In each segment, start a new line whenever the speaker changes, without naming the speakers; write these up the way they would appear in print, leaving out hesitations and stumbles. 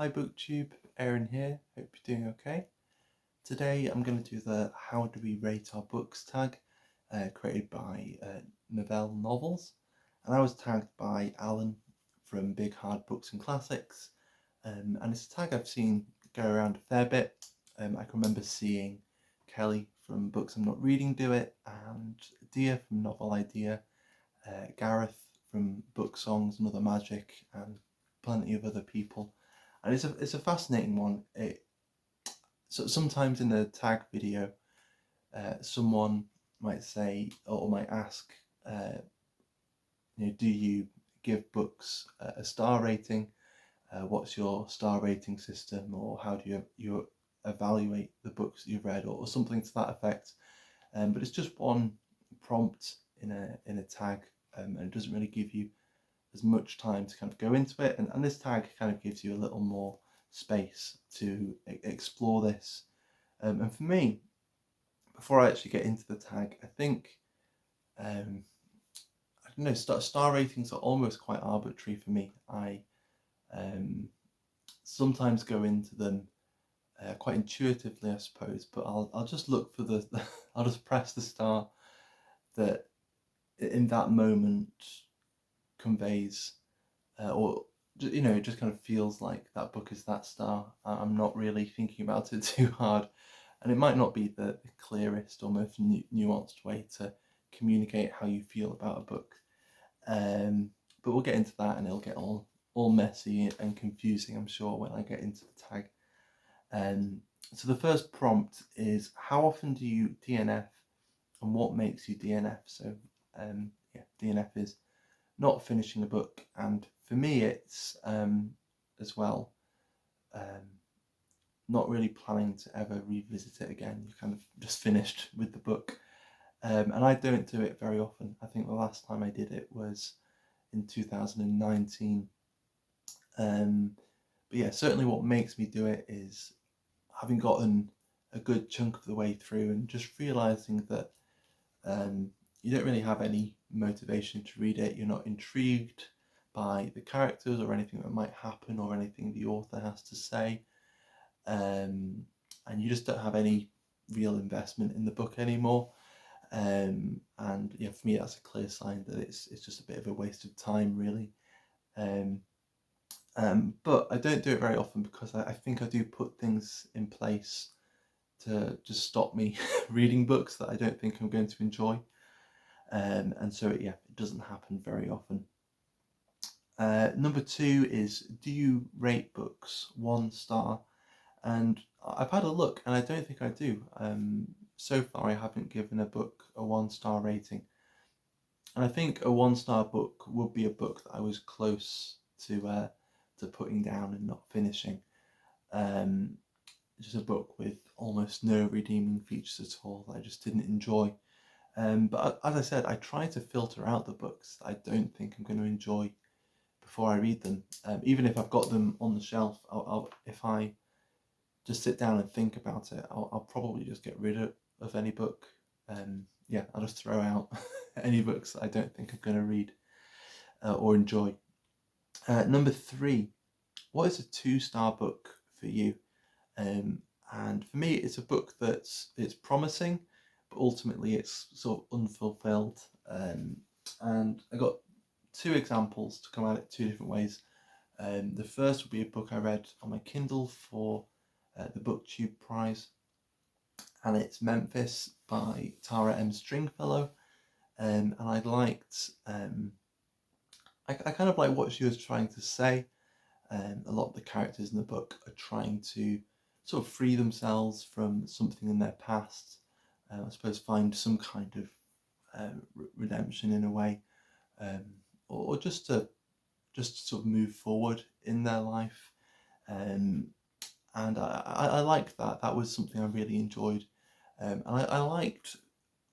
Hi booktube, Aaron here, hope you're doing okay. Today I'm going to do the how do we rate our books tag created by Novels, and I was tagged by Alan from Big Hard Books and Classics, and it's a tag I've seen go around a fair bit. I can remember seeing Kelly from Books I'm Not Reading do it, and Dia from Novel Idea, Gareth from Book Songs and Other Magic, and plenty of other people. And it's a fascinating one. So sometimes in a tag video, someone might say or might ask, do you give books a star rating? What's your star rating system, or how do you evaluate the books that you've read, or something to that effect? But it's just one prompt in a tag, and it doesn't really give you as much time to kind of go into it, and this tag kind of gives you a little more space to explore this. And for me, before I actually get into the tag, I think I don't know, star ratings are almost quite arbitrary for me. I sometimes go into them quite intuitively, I suppose, but I'll just look for the I'll just press the star that in that moment conveys, or it just kind of feels like that book is that star. I'm not really thinking about it too hard, and it might not be the clearest or most nuanced way to communicate how you feel about a book. But we'll get into that, and it'll get all messy and confusing, I'm sure, when I get into the tag. So the first prompt is, how often do you DNF, and what makes you DNF? So DNF is not finishing a book, and for me it's as well not really planning to ever revisit it again. You're kind of just finished with the book, and I don't do it very often. I think the last time I did it was in 2019. But yeah, certainly what makes me do it is having gotten a good chunk of the way through and just realizing that you don't really have any motivation to read it. You're not intrigued by the characters or anything that might happen or anything the author has to say, and you just don't have any real investment in the book anymore. And yeah, for me that's a clear sign that it's just a bit of a waste of time, really. But I don't do it very often because I think I do put things in place to just stop me reading books that I don't think I'm going to enjoy. And so yeah, it doesn't happen very often. Number 2 is, do you rate books 1 star? And I've had a look, and I don't think I do. So far I haven't given a book a 1 star rating. And I think a 1 star book would be a book that I was close to putting down and not finishing. Just a book with almost no redeeming features at all that I just didn't enjoy. But as I said, I try to filter out the books that I don't think I'm going to enjoy before I read them. Even if I've got them on the shelf, if I just sit down and think about it, I'll probably just get rid of any book. Yeah, I'll just throw out any books that I don't think I'm going to read or enjoy. Number 3, what is a 2 star book for you? And for me, it's a book it's promising, but ultimately it's sort of unfulfilled. And I got 2 examples to come at it 2 different ways. The first would be a book I read on my Kindle for the Booktube prize, and it's Memphis by Tara M. Stringfellow. And I liked, I kind of like what she was trying to say. A lot of the characters in the book are trying to sort of free themselves from something in their past, I suppose find some kind of redemption in a way, or just to sort of move forward in their life. And I liked that. That was something I really enjoyed. And I liked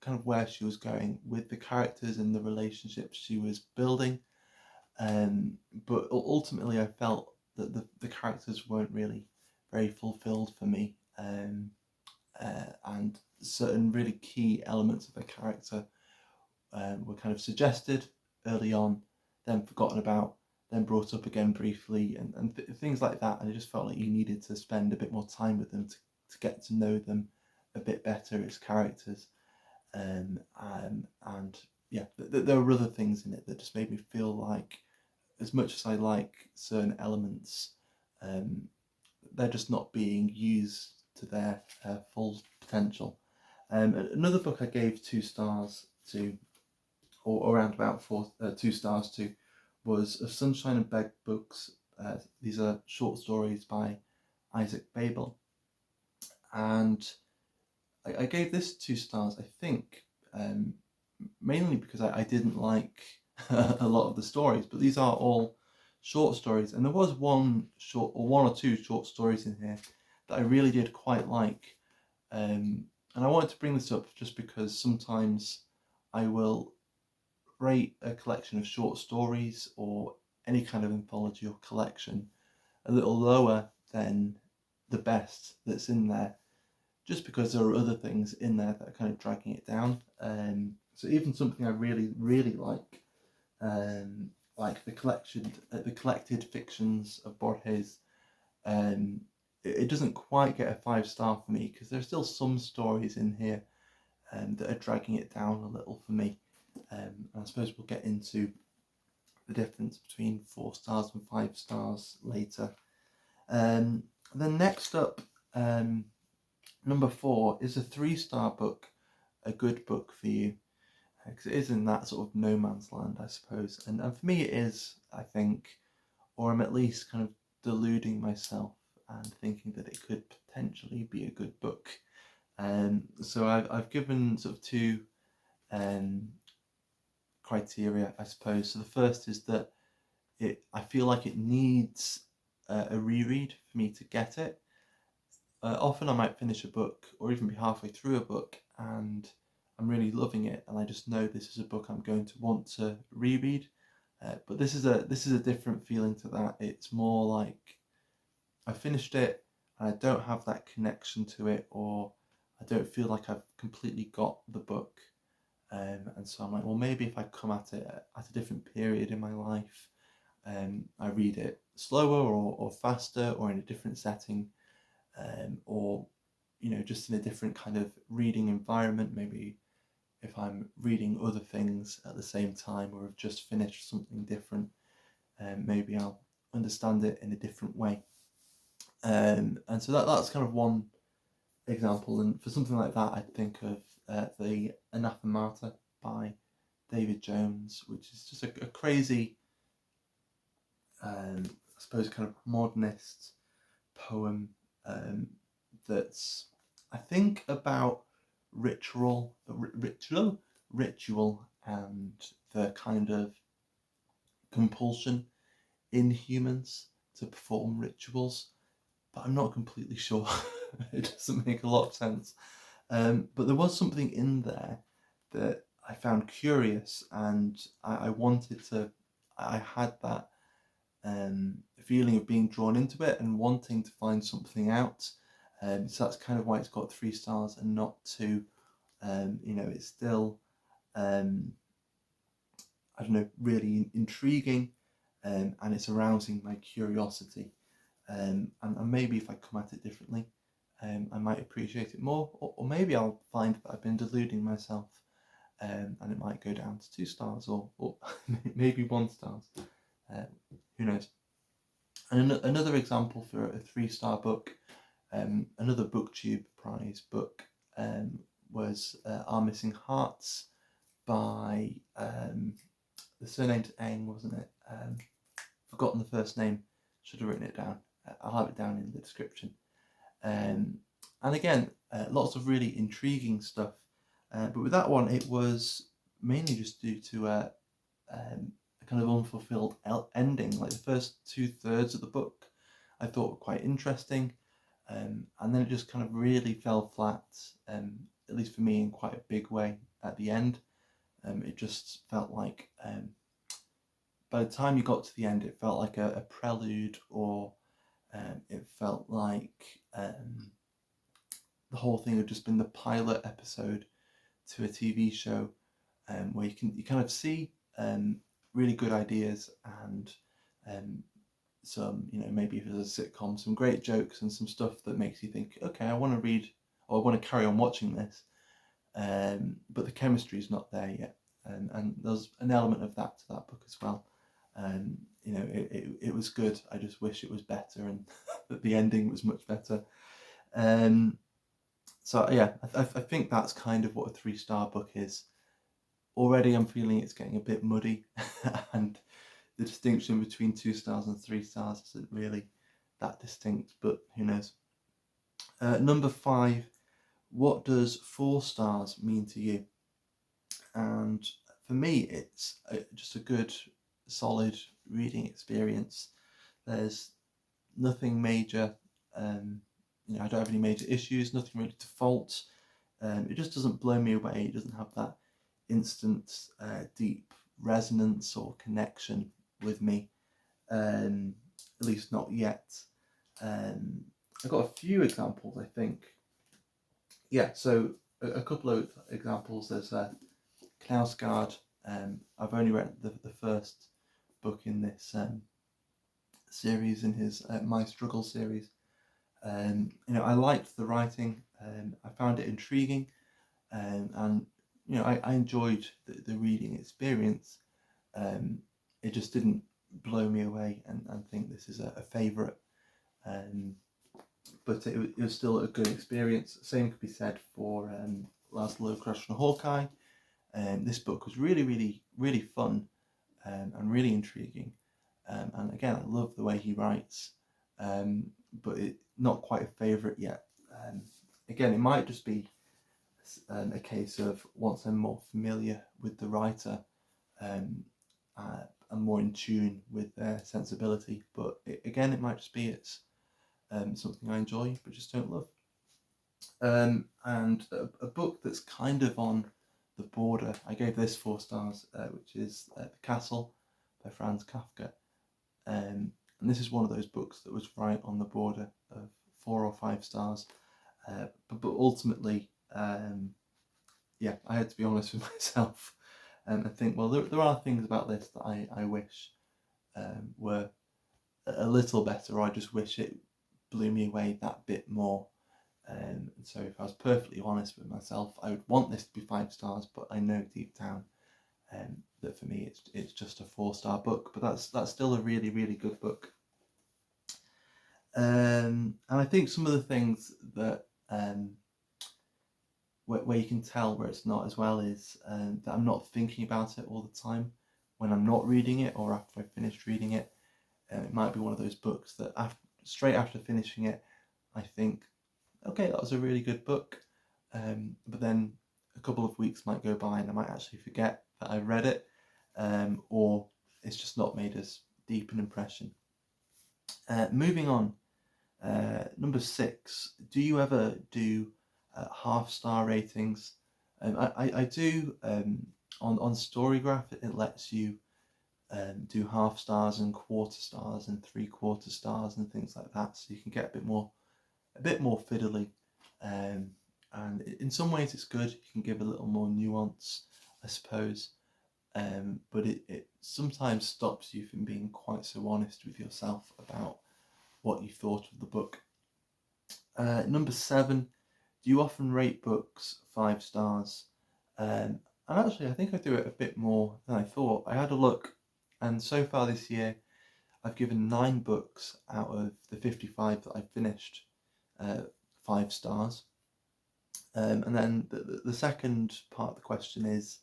kind of where she was going with the characters and the relationships she was building. But ultimately I felt that the characters weren't really very fulfilled for me. And certain really key elements of the character were kind of suggested early on, then forgotten about, then brought up again briefly, and things like that. And I just felt like you needed to spend a bit more time with them to get to know them a bit better as characters. And yeah, there were other things in it that just made me feel like, as much as I like certain elements, they're just not being used to their full potential. Another book I gave 2 stars to, or around about 2 stars to, was Of Sunshine and Bed Books. These are short stories by Isaac Babel, and I gave this 2 stars, I think, mainly because I didn't like a lot of the stories, but these are all short stories, and there was one or two short stories in here that I really did quite like, and I wanted to bring this up just because sometimes I will rate a collection of short stories or any kind of anthology or collection a little lower than the best that's in there, just because there are other things in there that are kind of dragging it down. So even something I really, really like the collected fictions of Borges, it doesn't quite get a 5-star for me, because there's still some stories in here that are dragging it down a little for me. And I suppose we'll get into the difference between 4 stars and 5 stars later. Then next up, number 4 is a 3-star book, a good book for you, because it is in that sort of no man's land, I suppose. And for me it is, I think, or I'm at least kind of deluding myself and thinking that it could potentially be a good book. So I've given sort of 2 criteria, I suppose. So the first is that I feel like it needs a reread for me to get it. Often I might finish a book or even be halfway through a book and I'm really loving it, and I just know this is a book I'm going to want to reread. But this is a different feeling to that. It's more like I finished it and I don't have that connection to it, or I don't feel like I've completely got the book. And so I'm like, well, maybe if I come at it at a different period in my life, I read it slower or faster or in a different setting, or just in a different kind of reading environment. Maybe if I'm reading other things at the same time, or have just finished something different, maybe I'll understand it in a different way. And so that's kind of one example. And for something like that, I think of the Anaphometer by David Jones, which is just a crazy, I suppose, kind of modernist poem that's, I think, about ritual, and the kind of compulsion in humans to perform rituals, but I'm not completely sure. It doesn't make a lot of sense. But there was something in there that I found curious, and I wanted to. I had that feeling of being drawn into it and wanting to find something out. So that's kind of why it's got 3 stars and not 2. It's still, I don't know, really intriguing, and it's arousing my curiosity. And maybe if I come at it differently, I might appreciate it more, or maybe I'll find that I've been deluding myself, and it might go down to 2 stars or maybe 1 star. Who knows? And another example for a 3-star book, another booktube prize book, was Our Missing Hearts by, the surname's Eng, wasn't it? Forgotten the first name, should have written it down. I'll have it down in the description. And again, lots of really intriguing stuff. But with that one, it was mainly just due to a kind of unfulfilled ending. Like the first 2/3 of the book I thought were quite interesting, and then it just kind of really fell flat, at least for me, in quite a big way at the end. It just felt like, by the time you got to the end, it felt like a prelude, or it felt like the whole thing had just been the pilot episode to a TV show, where you kind of see really good ideas and some, maybe if it's a sitcom, some great jokes and some stuff that makes you think, okay, I want to read, or I want to carry on watching this, but the chemistry is not there yet. And there's an element of that to that book as well. It was good. I just wish it was better, and that the ending was much better. So yeah, I think that's kind of what a 3-star book is. Already I'm feeling it's getting a bit muddy, and the distinction between 2 stars and 3 stars isn't really that distinct, but who knows. Number 5, what does 4 stars mean to you? And for me, it's just a good, solid reading experience. There's nothing major, I don't have any major issues, nothing really to fault. It just doesn't blow me away. It doesn't have that instant, deep resonance or connection with me, at least not yet. I've got a few examples, I think. Yeah, so a couple of examples. There's Knausgaard. I've only read the first book in this series, in his My Struggle series. I liked the writing. I found it intriguing, and I enjoyed the reading experience. It just didn't blow me away and think this is a favourite. But it was still a good experience. Same could be said for Laszlo Crush and Hawkeye. This book was really, really, really fun, and really intriguing. And again, I love the way he writes, but not quite a favourite yet. Again, it might just be a case of once I'm more familiar with the writer, I'm more in tune with their sensibility. But again, it might just be it's something I enjoy but just don't love. And a book that's kind of on the border, I gave this 4 stars, which is The Castle by Franz Kafka. And this is one of those books that was right on the border of 4 or 5 stars. But ultimately, yeah, I had to be honest with myself and think, well, there are things about this that I wish were a little better, or I just wish it blew me away that bit more. And so if I was perfectly honest with myself, I would want this to be 5 stars, but I know deep down that for me it's just a 4-star book. But that's still a really, really good book. And I think some of the things that where you can tell where it's not as well is that I'm not thinking about it all the time when I'm not reading it, or after I've finished reading it. It might be one of those books that straight after finishing it, I think, okay, that was a really good book, but then a couple of weeks might go by and I might actually forget that I read it, or it's just not made as deep an impression. Moving on, number 6, do you ever do half-star ratings? I do. On Storygraph, it lets you do half stars and quarter stars and 3/4 stars and things like that, so you can get a bit more fiddly, and in some ways it's good. You can give a little more nuance, I suppose, but it sometimes stops you from being quite so honest with yourself about what you thought of the book. Number 7, do you often rate books 5 stars? And actually, I think I do it a bit more than I thought. I had a look, and so far this year, I've given 9 books out of the 55 that I've finished 5 stars. And then the second part of the question is,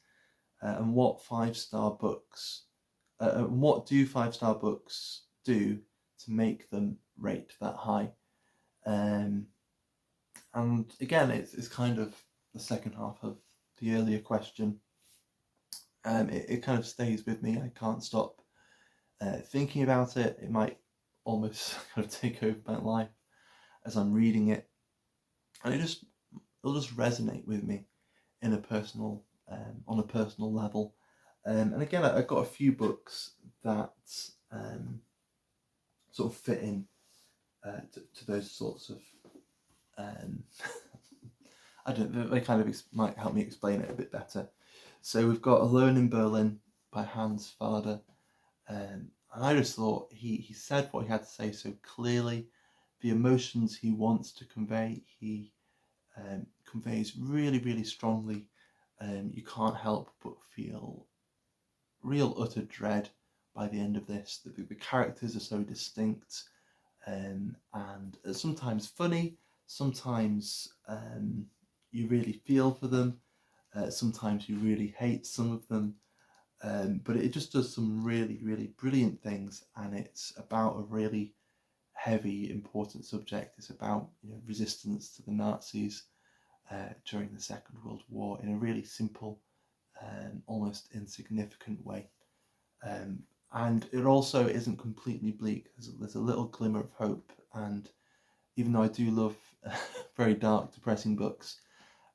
and what 5-star books, what do 5-star books do to make them rate that high? And again, it's kind of the second half of the earlier question. It kind of stays with me. I can't stop thinking about it. It might almost kind of take over my life as I'm reading it, and it'll just resonate with me in a personal, on a personal level. And again, I've got a few books that sort of fit in to those sorts of. I don't know, they kind of might help me explain it a bit better. So we've got Alone in Berlin by Hans Feder. And I just thought he said what he had to say so clearly. The emotions he wants to convey, he conveys really, really strongly. You can't help but feel real utter dread by the end of this. The characters are so distinct, and sometimes funny, sometimes you really feel for them, sometimes you really hate some of them. But it just does some really, really brilliant things, and it's about a really heavy, important subject. It's about resistance to the Nazis during the Second World War in a really simple, almost insignificant way. And it also isn't completely bleak. There's a little glimmer of hope, and even though I do love very dark, depressing books,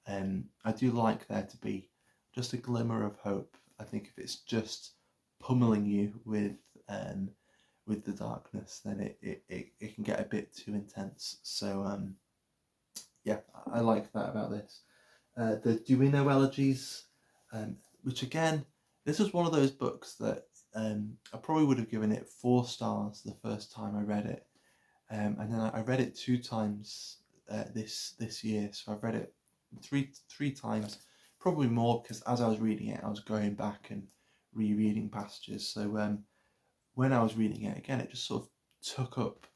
I do like there to be just a glimmer of hope. I think if it's just pummeling you with the darkness, then it can get a bit too intense. So yeah, I like that about this. The Duino elegies, which again, this was one of those books that I probably would have given it 4 stars the first time I read it, and then I read it 2 times this year. So I've read it three times, probably more, because as I was reading it, I was going back and rereading passages. So when I was reading it again, it just sort of took up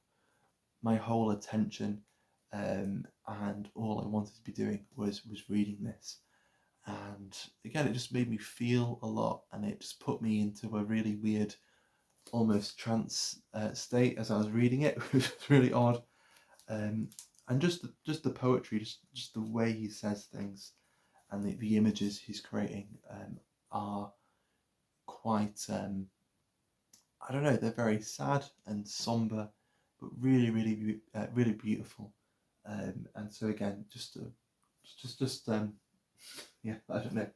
my whole attention, and all I wanted to be doing was reading this. And again, it just made me feel a lot, and it just put me into a really weird, almost trance state as I was reading it, which was really odd. And just the poetry, just the way he says things, and the images he's creating are quite, I don't know, they're very sad and somber, but really, really, really beautiful. And so again, yeah, I don't know.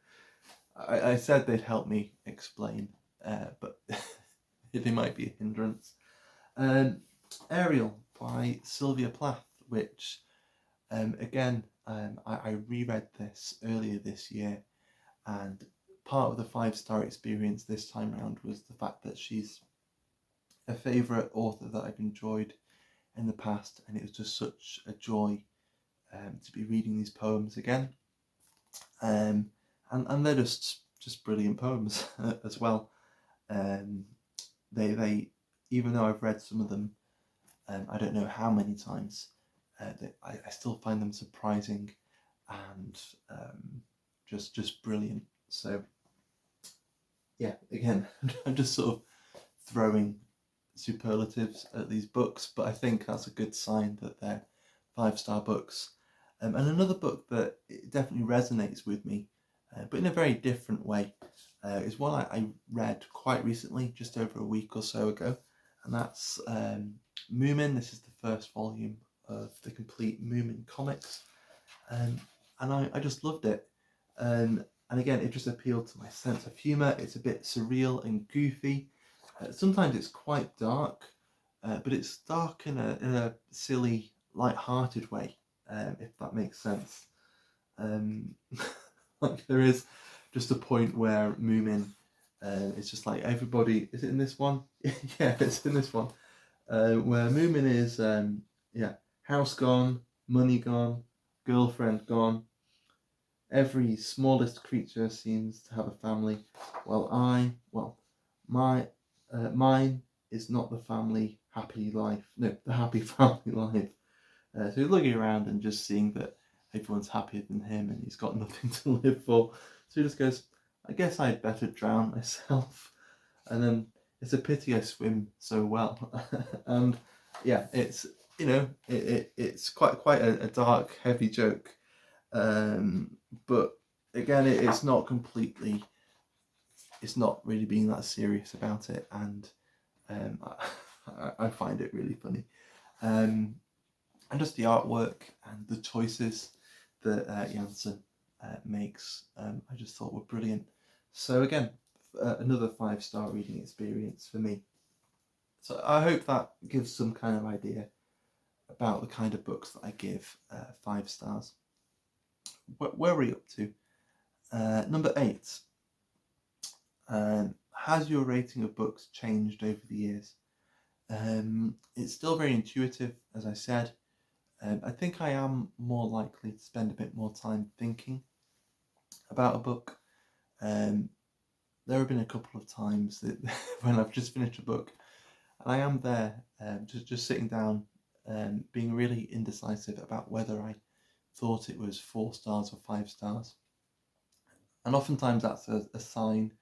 I said they'd help me explain, but they might be a hindrance. Ariel by Sylvia Plath, which again, I reread this earlier this year, and part of the 5-star experience this time around was the fact that she's a favourite author that I've enjoyed in the past, and it was just such a joy to be reading these poems again. And they're just brilliant poems as well. They even though I've read some of them, I don't know how many times, I still find them surprising and just brilliant. So yeah, again, I'm just sort of throwing superlatives at these books, but I think that's a good sign that they're 5-star books. And another book that definitely resonates with me, but in a very different way, is one I read quite recently, just over a week or so ago, and that's Moomin. This is the first volume of the complete Moomin comics, and I just loved it. And again, it just appealed to my sense of humour. It's a bit surreal and goofy. Sometimes it's quite dark, but it's dark in a silly, light-hearted way, if that makes sense. Like there is just a point where Moomin, it's just like everybody. Is it in this one? Yeah, it's in this one. Where Moomin is, house gone, money gone, girlfriend gone. Every smallest creature seems to have a family, while mine is not the family happy life. No, the happy family life. So he's looking around and just seeing that everyone's happier than him, and he's got nothing to live for. So he just goes, I guess I'd better drown myself. And then it's a pity I swim so well. And yeah, it's it's quite a dark, heavy joke. But again, it's not completely. It's not really being that serious about it, and I find it really funny. And just the artwork and the choices that Janssen makes, I just thought were brilliant. So again, another 5-star reading experience for me. So I hope that gives some kind of idea about the kind of books that I give 5 stars. Where are we up to? Number 8. has your rating of books changed over the years? It's still very intuitive, as I said. I think I am more likely to spend a bit more time thinking about a book. There have been a couple of times that when I've just finished a book and I am there, just sitting down, being really indecisive about whether I thought it was 4 stars or 5 stars. And oftentimes that's a sign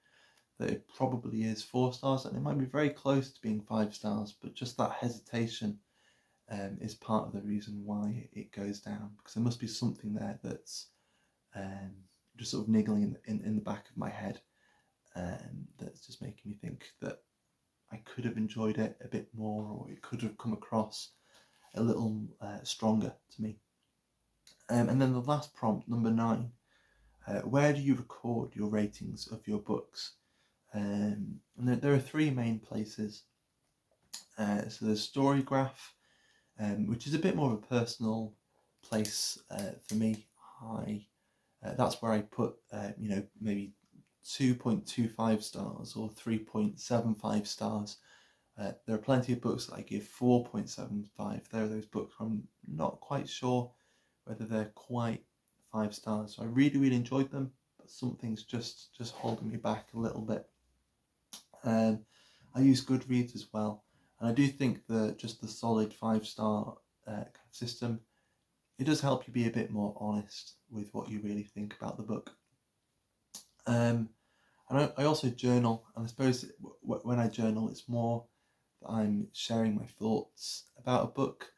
that it probably is 4 stars, and it might be very close to being 5 stars, but just that hesitation is part of the reason why it goes down, because there must be something there that's just sort of niggling in the back of my head, that's just making me think that I could have enjoyed it a bit more, or it could have come across a little stronger to me. And then the last prompt, number 9, where do you record your ratings of your books? And there are 3 main places. So there's Storygraph, which is a bit more of a personal place for me. That's where I put, maybe 2.25 stars or 3.75 stars. There are plenty of books that I give 4.75. There are those books where I'm not quite sure whether they're quite 5 stars. So I really, really enjoyed them, but something's just holding me back a little bit. I use Goodreads as well, and I do think that just the solid 5-star kind of system, it does help you be a bit more honest with what you really think about the book. And I also journal, and I suppose when I journal, it's more that I'm sharing my thoughts about a book.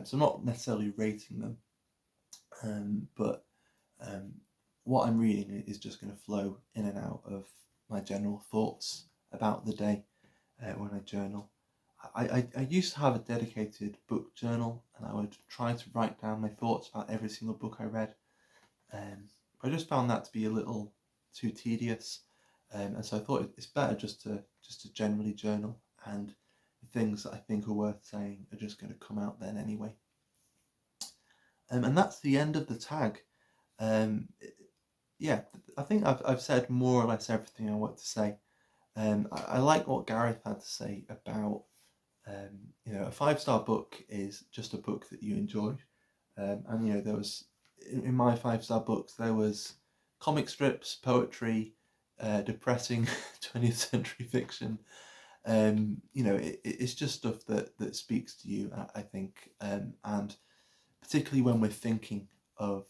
So I'm not necessarily rating them, but what I'm reading is just going to flow in and out of my general thoughts about the day when I journal. I used to have a dedicated book journal, and I would try to write down my thoughts about every single book I read. But I just found that to be a little too tedious, and so I thought it's better just to generally journal, and the things that I think are worth saying are just going to come out then anyway. And that's the end of the tag. Yeah, I think I've said more or less everything I want to say. I like what Gareth had to say about, a 5-star book is just a book that you enjoyed. And there was, in my 5-star books, there was comic strips, poetry, depressing 20th century fiction. It's just stuff that speaks to you, I think, and particularly when we're thinking of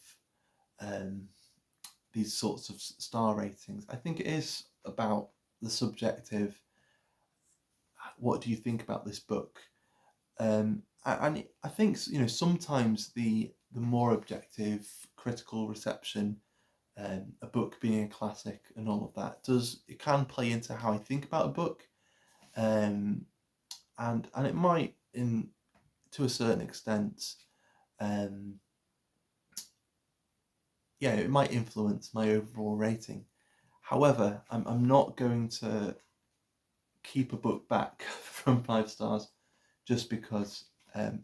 these sorts of star ratings, I think it is about the subjective, what do you think about this book? And I think sometimes the more objective critical reception, a book being a classic and all of that, it can play into how I think about a book, and it might, to a certain extent, it might influence my overall rating. However, I'm not going to keep a book back from 5 stars just because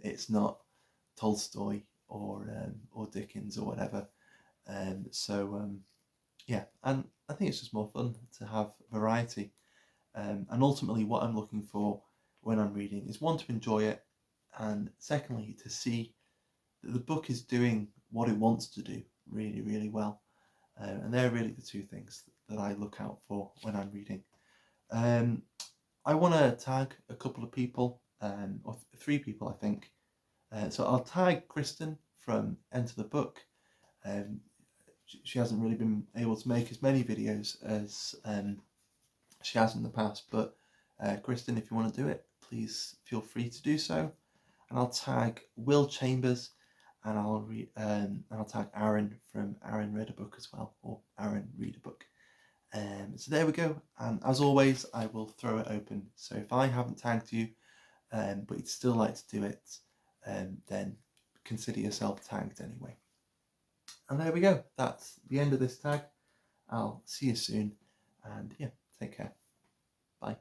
it's not Tolstoy or Dickens or whatever. And I think it's just more fun to have variety. And ultimately, what I'm looking for when I'm reading is, one, to enjoy it, and secondly, to see that the book is doing what it wants to do really, really well. And they're really the 2 things that I look out for when I'm reading. I want to tag a couple of people, or 3 people, I think. So I'll tag Kristen from Enter the Book. She hasn't really been able to make as many videos as she has in the past, but Kristen, if you want to do it, please feel free to do so. And I'll tag Will Chambers, and I'll tag Aaron from Aaron Read a Book as well, or Aaron Read a Book. So there we go, and as always, I will throw it open. So if I haven't tagged you, but you'd still like to do it, then consider yourself tagged anyway. And there we go, that's the end of this tag. I'll see you soon, and take care. Bye.